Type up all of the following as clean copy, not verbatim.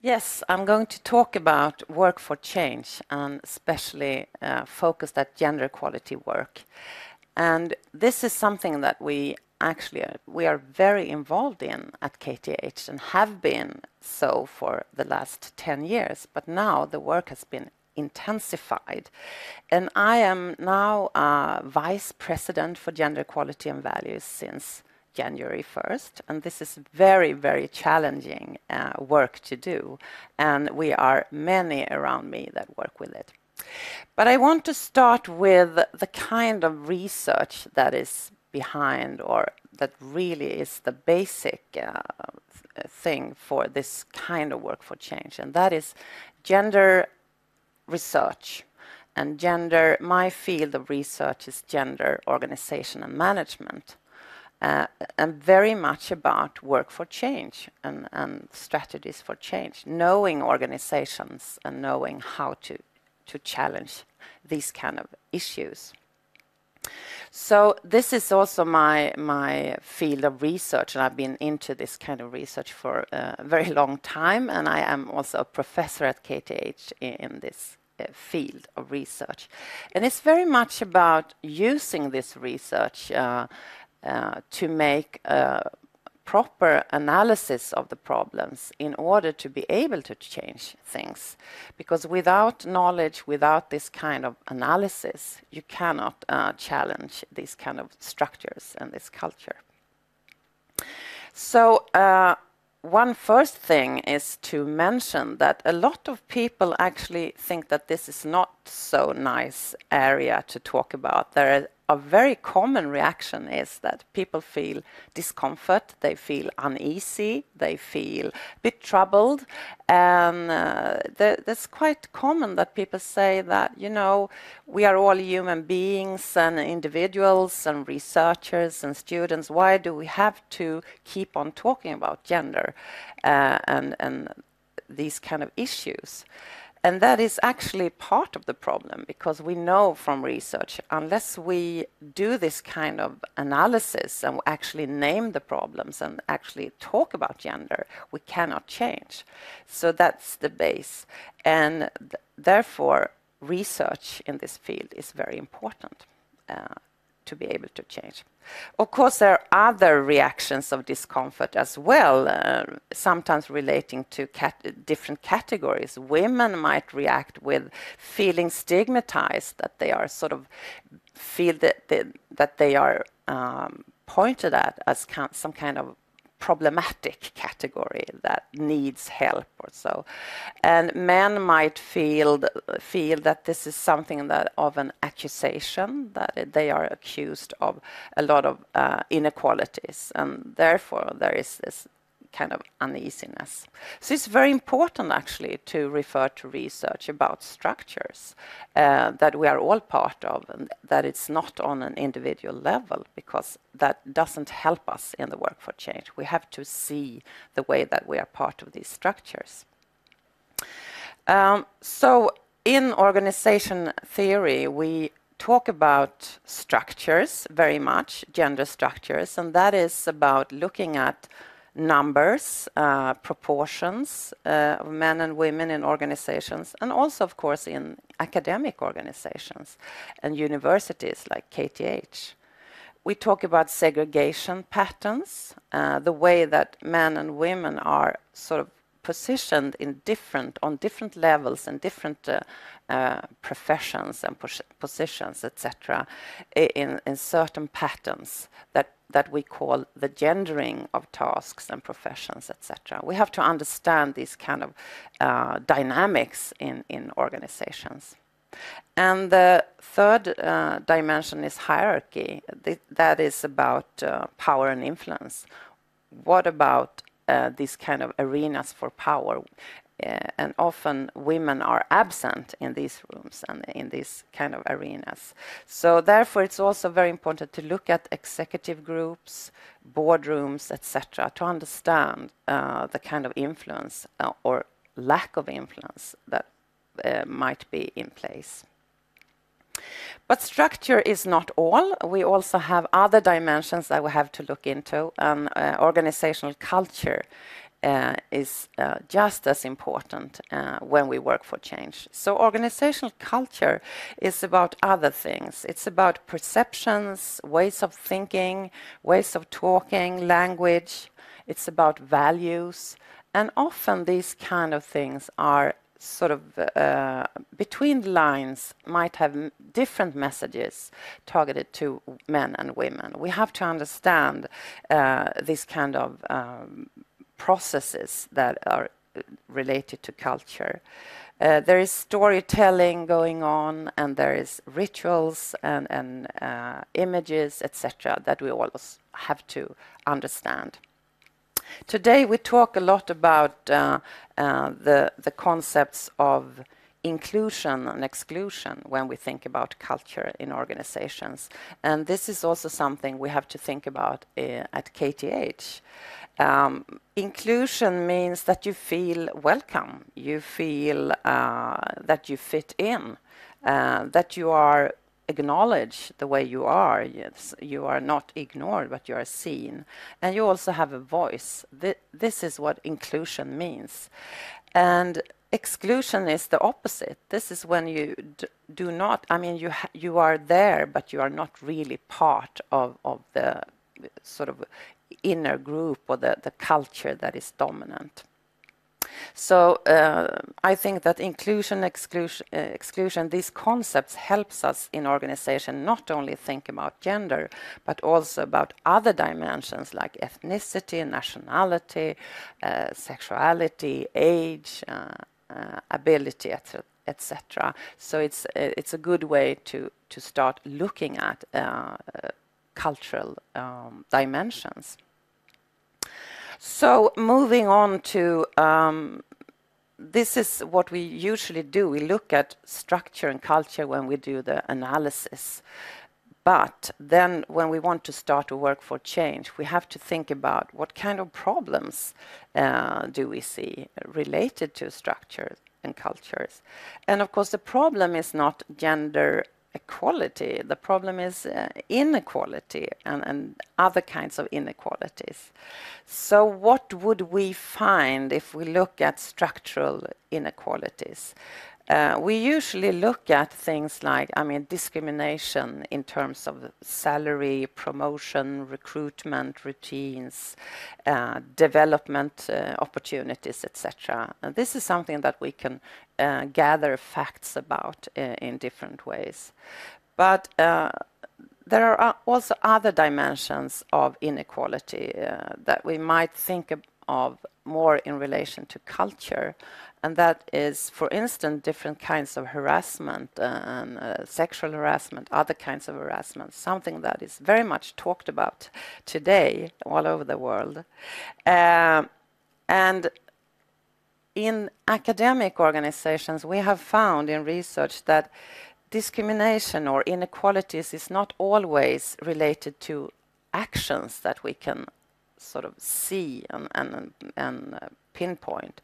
Yes, I'm going to talk about work for change and especially focused at gender equality work. And this is something that we are very involved in at KTH and have been so for the last 10 years, but now the work has been intensified. And I am now Vice President for Gender Equality and Values since January 1st, and this is very, very challenging work to do, and we are many around me that work with it. But I want to start with the kind of research that is behind, or that really is the basic thing for this kind of work for change, and that is gender research. And my field of research is gender organization and management. And very much about work for change and strategies for change, knowing organizations and knowing how to challenge these kind of issues. So this is also my field of research, and I've been into this kind of research for a very long time, and I am also a professor at KTH in this field of research. And it's very much about using this research to make a proper analysis of the problems in order to be able to change things. Because without knowledge, without this kind of analysis, you cannot challenge these kind of structures and this culture. So one first thing is to mention that a lot of people actually think that this is not so nice area to talk about. A very common reaction is that people feel discomfort, they feel uneasy, they feel a bit troubled, and that's quite common that people say that, you know, we are all human beings and individuals and researchers and students. Why do we have to keep on talking about gender and these kind of issues? And that is actually part of the problem, because we know from research, unless we do this kind of analysis and actually name the problems and actually talk about gender, we cannot change. So that's the base. And therefore, research in this field is very important to be able to change. Of course, there are other reactions of discomfort as well, sometimes relating to different categories. Women might react with feeling stigmatized, that they are sort of feel that they are pointed at as some kind of problematic category that needs help or so. And men might feel that this is something that of an accusation, that they are accused of a lot of inequalities, and therefore there is this kind of uneasiness. So it's very important actually to refer to research about structures that we are all part of, and that it's not on an individual level, because that doesn't help us in the work for change. We have to see the way that we are part of these structures. So in organization theory, we talk about structures very much, gender structures, and that is about looking at numbers, proportions of men and women in organizations, and also, of course, in academic organizations and universities like KTH. We talk about segregation patterns, the way that men and women are sort of positioned on different levels and different professions and positions, etc., in certain patterns that we call the gendering of tasks and professions, etc. We have to understand these kind of dynamics in organizations. And the third dimension is hierarchy. That is about power and influence. What about these kind of arenas for power? And often women are absent in these rooms and in these kind of arenas. So therefore it's also very important to look at executive groups, boardrooms, etc., to understand the kind of influence or lack of influence that might be in place. But structure is not all. We also have other dimensions that we have to look into. Organizational culture is just as important when we work for change. So organizational culture is about other things. It's about perceptions, ways of thinking, ways of talking, language. It's about values. And often these kind of things are sort of between the lines, might have different messages targeted to men and women. We have to understand these kind of processes that are related to culture. There is storytelling going on, and there is rituals and images, etc., that we always have to understand. Today we talk a lot about the concepts of inclusion and exclusion when we think about culture in organizations. And this is also something we have to think about at KTH. Inclusion means that you feel welcome, you feel that you fit in, that you are acknowledged the way you are. Yes, you are not ignored, but you are seen. And you also have a voice. This is what inclusion means. And exclusion is the opposite. This is when you do not, I mean, you are there, but you are not really part of the sort of inner group or the culture that is dominant. So I think that inclusion, exclusion, these concepts helps us in organization not only think about gender, but also about other dimensions like ethnicity, nationality, sexuality, age, ability, etc. So it's a good way to start looking at cultural dimensions. So moving on to, this is what we usually do. We look at structure and culture when we do the analysis. But then when we want to start to work for change, we have to think about what kind of problems do we see related to structures and cultures. And of course, the problem is not gender equality. The problem is inequality and other kinds of inequalities. So what would we find if we look at structural inequalities? We usually look at things like, I mean, discrimination in terms of salary, promotion, recruitment, routines, development opportunities, etc. And this is something that we can gather facts about in different ways. But there are also other dimensions of inequality that we might think of more in relation to culture. And that is, for instance, different kinds of harassment and sexual harassment, other kinds of harassment, something that is very much talked about today all over the world. And in academic organizations, we have found in research that discrimination or inequalities is not always related to actions that we can sort of see and pinpoint.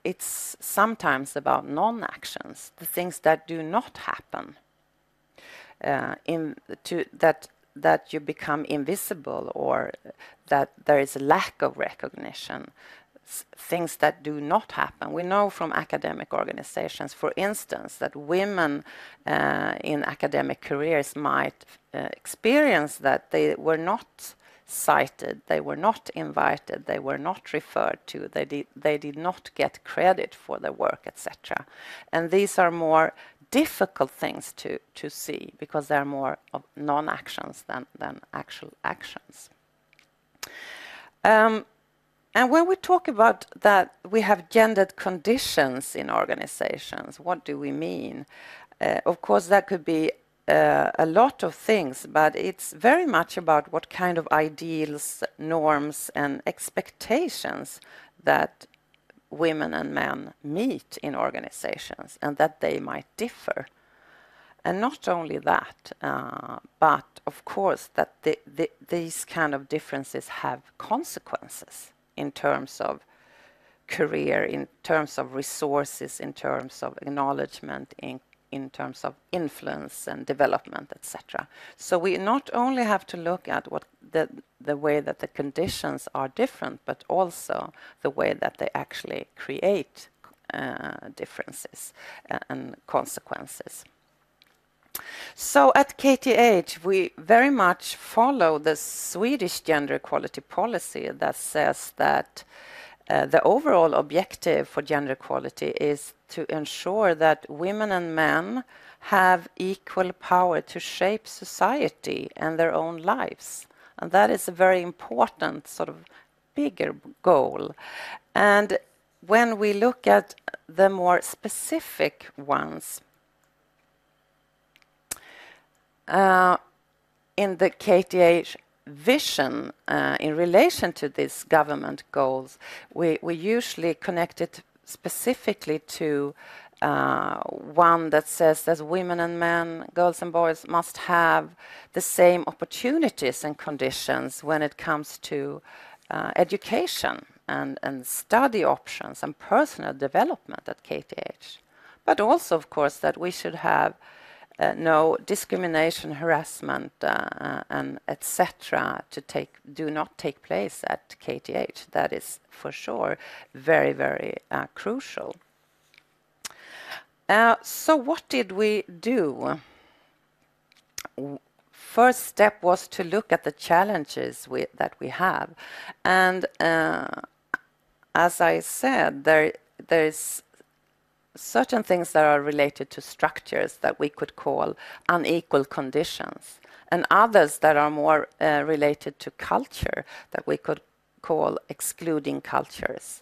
It's sometimes about non-actions, the things that do not happen, that you become invisible, or that there is a lack of recognition, things that do not happen. We know from academic organizations, for instance, that women in academic careers might experience that they were not cited, they were not invited, they were not referred to, they did not get credit for their work, etc. And these are more difficult things to see because they're more of non-actions than actual actions. And when we talk about that we have gendered conditions in organizations, what do we mean? Of course, that could be a lot of things, but it's very much about what kind of ideals, norms, and expectations that women and men meet in organizations, and that they might differ. And not only that, but of course that these kind of differences have consequences in terms of career, in terms of resources, in terms of acknowledgement, in terms of influence and development, etc. So we not only have to look at what the way that the conditions are different, but also the way that they actually create differences and consequences. So at KTH, we very much follow the Swedish gender equality policy that says that the overall objective for gender equality is to ensure that women and men have equal power to shape society and their own lives. And that is a very important sort of bigger goal. And when we look at the more specific ones, in the KTH Vision, in relation to these government goals, we usually connect it specifically to one that says that women and men, girls and boys must have the same opportunities and conditions when it comes to education and study options and personal development at KTH. But also, of course, that we should have no discrimination, harassment, and etc. do not take place at KTH. That is for sure very, very crucial. So what did we do? First step was to look at the challenges that we have, and as I said, there's certain things that are related to structures that we could call unequal conditions, and others that are more related to culture that we could call excluding cultures.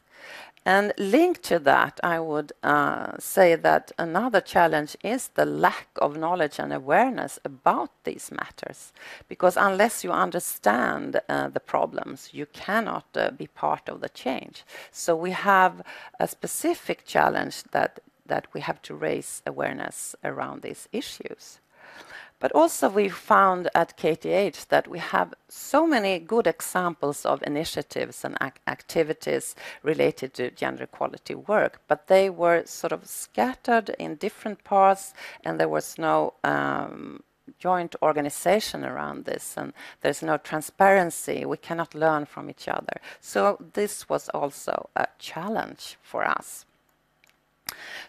And linked to that, I would say that another challenge is the lack of knowledge and awareness about these matters. Because unless you understand the problems, you cannot be part of the change. So we have a specific challenge that we have to raise awareness around these issues. But also we found at KTH that we have so many good examples of initiatives and activities related to gender equality work, but they were sort of scattered in different parts, and there was no joint organization around this, and there's no transparency. We cannot learn from each other. So this was also a challenge for us.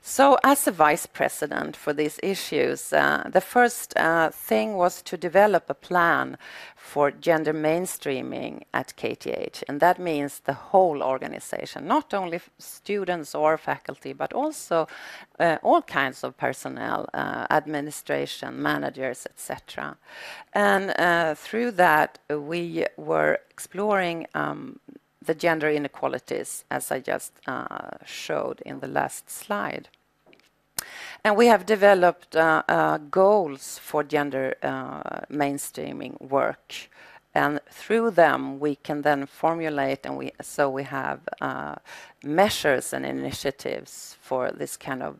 So as a vice president for these issues, the first thing was to develop a plan for gender mainstreaming at KTH, and that means the whole organization, not only students or faculty, but also all kinds of personnel, administration, managers, etc. And through that, we were exploring the gender inequalities, as I just showed in the last slide. And we have developed goals for gender mainstreaming work. And through them, we can then formulate, and we have measures and initiatives for this kind of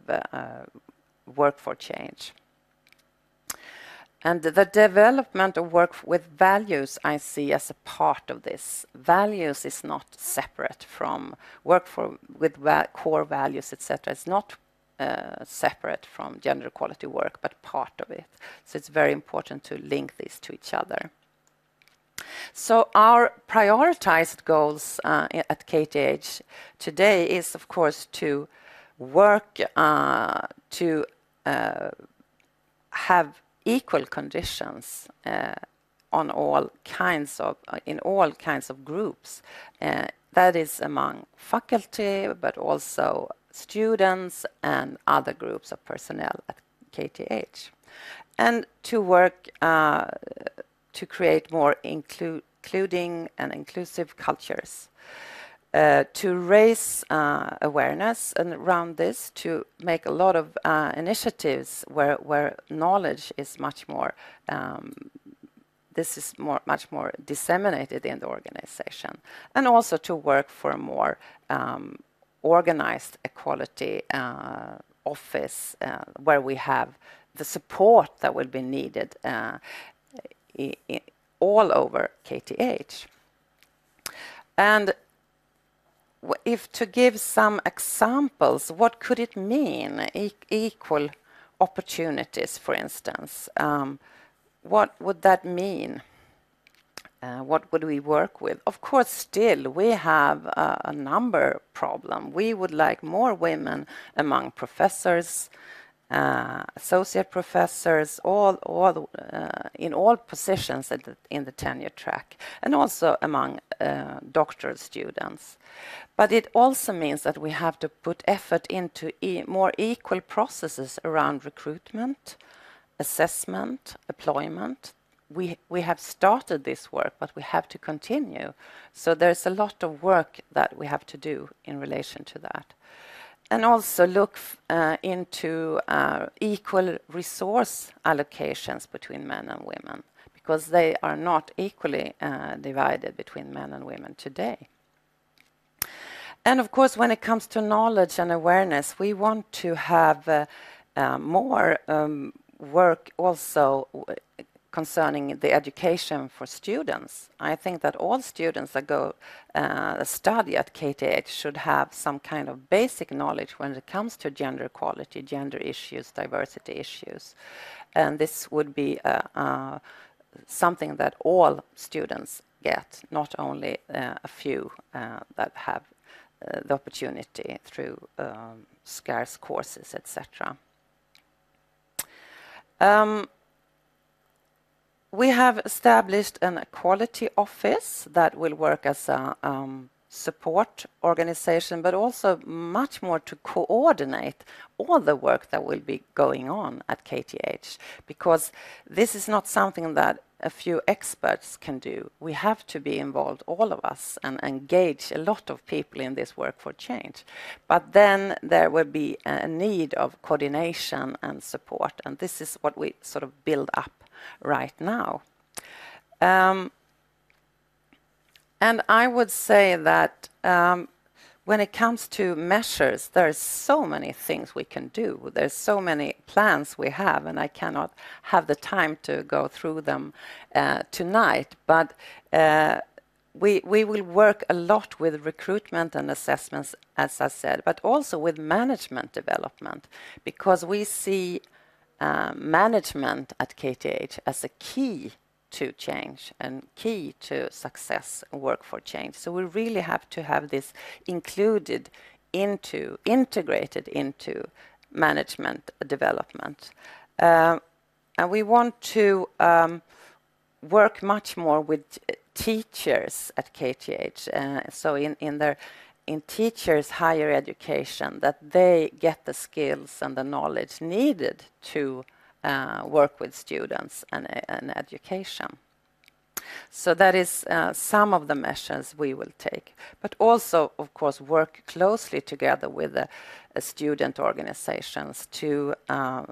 work for change. And the development of work with values I see as a part of this. Values is not separate from work with core values, etc. It's not separate from gender equality work, but part of it. So it's very important to link these to each other. So our prioritized goals at KTH today is, of course, to work to have equal conditions in all kinds of groups. That is among faculty, but also students and other groups of personnel at KTH. And to work to create more including and inclusive cultures. To raise awareness around this, to make a lot of initiatives where knowledge is much more, much more disseminated in the organization, and also to work for a more organized equality office where we have the support that will be needed all over KTH. And if to give some examples, what could it mean? Equal opportunities, for instance. What would that mean? What would we work with? Of course, still we have a number problem. We would like more women among professors, associate professors, in all positions in the tenure track, and also among doctoral students. But it also means that we have to put effort into more equal processes around recruitment, assessment, employment. We have started this work, but we have to continue. So there's a lot of work that we have to do in relation to that. And also look into equal resource allocations between men and women, because they are not equally divided between men and women today. And of course, when it comes to knowledge and awareness, we want to have more work also concerning the education for students. I think that all students that go study at KTH should have some kind of basic knowledge when it comes to gender equality, gender issues, diversity issues. And this would be something that all students get, not only a few that have the opportunity through scarce courses, etc. We have established an equality office that will work as a support organization, but also much more to coordinate all the work that will be going on at KTH, because this is not something that a few experts can do. We have to be involved, all of us, and engage a lot of people in this work for change. But then there will be a need of coordination and support, and this is what we sort of build up right now. And I would say that when it comes to measures, there are so many things we can do. There's so many plans we have, and I cannot have the time to go through them tonight. But we will work a lot with recruitment and assessments, as I said, but also with management development, because we see management at KTH as a key to change and key to success, work for change. So we really have to have this integrated into management development. And we want to work much more with teachers at KTH. So in teachers' higher education, that they get the skills and the knowledge needed to work with students and education. So that is some of the measures we will take. But also, of course, work closely together with the student organizations to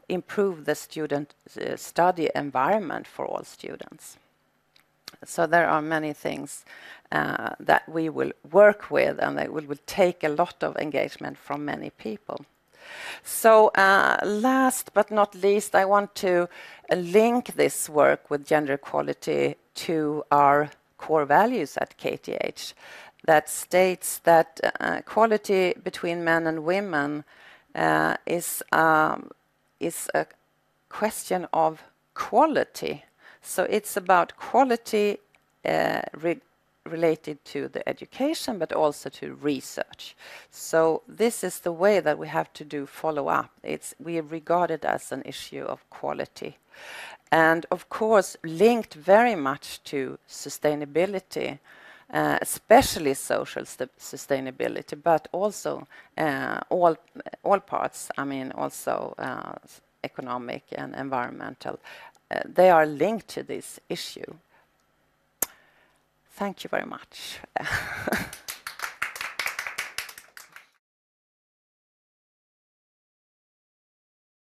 improve the student study environment for all students. So there are many things that we will work with, and it will take a lot of engagement from many people. So last but not least, I want to link this work with gender equality to our core values at KTH that states that equality between men and women is a question of quality. So it's about quality related to the education, but also to research. So this is the way that we have to do follow-up. We regard it as an issue of quality. And of course, linked very much to sustainability, especially social sustainability, but also all parts, I mean also economic and environmental. They are linked to this issue. Thank you very much.